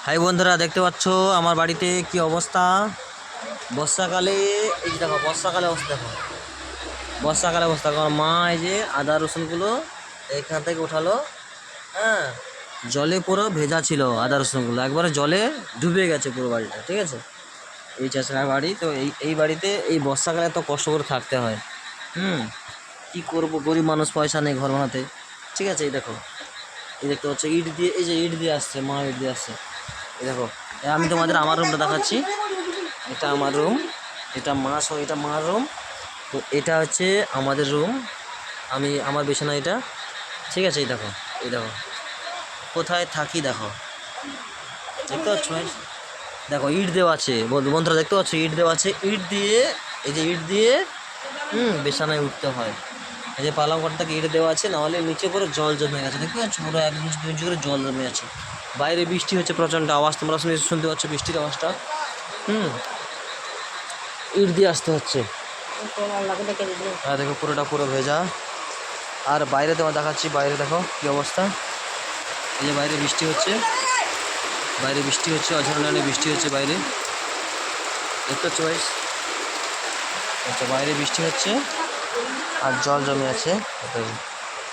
High বন্ধুরা, দেখতে পাচ্ছ আমার বাড়িতে কি অবস্থা। বর্ষাকালে এই যে দেখো, বর্ষাকালে অবস্থা দেখো, বর্ষাকালে অবস্থা দেখো। আমার মা এই যে আদা রসুনগুলো এখান থেকে উঠালো। হ্যাঁ, জলে পুরো ভেজা ছিল আদা রসুনগুলো, একবারে জলে ডুবে গেছে পুরো বাড়িটা। ঠিক আছে, এই চাষার বাড়ি তো, এই বাড়িতে এই বর্ষাকালে এত কষ্ট করে থাকতে হয়। হুম, কি করবো, গরিব মানুষ, পয়সা নেই ঘর বানাতে। ঠিক আছে, এই দেখো, এই দেখতে পাচ্ছ ইট দিয়ে, এই যে ইট দিয়ে আসছে, মা ইট দিয়ে আসছে। এই দেখো, আমি তোমাদের আমার রুমটা দেখাচ্ছি। এটা আমার রুম, এটা এটা মার রুম। তো এটা হচ্ছে আমাদের রুম, আমার বিছানা এটা। ঠিক আছে, এই দেখো, এই দেখো কোথায় থাকি দেখো, দেখতে পাচ্ছ? দেখো ইট দেওয়া আছে, বন্ধুরা দেখতে পাচ্ছ ইট দেওয়া আছে। ইট দিয়ে, এই যে ইট দিয়ে বিছানায় উঠতে হয়। এই যে পালং ঘরটাকে ইট দেওয়া আছে, নাহলে নিচে করে জল জমে গেছে। দেখতে পাচ্ছ পুরো 1 ইঞ্চি 2 ইঞ্চি করে জল জমে আছে। বাইরে বৃষ্টি হচ্ছে, প্রচণ্ড আওয়াজ তোমরা শুনতে পাচ্ছ বৃষ্টির আওয়াজটা। ইট দিয়ে আসতে হচ্ছে। দেখো পুরোটা পুরো ভেজা। আর বাইরে তোমার দেখাচ্ছি, বাইরে দেখো কি অবস্থা। এই যে বাইরে বৃষ্টি হচ্ছে, বাইরে বৃষ্টি হচ্ছে, অঝরণে বৃষ্টি হচ্ছে বাইরে, দেখতে পাচ্ছ ভাই? আচ্ছা, বাইরে বৃষ্টি হচ্ছে আর জল জমে আছে।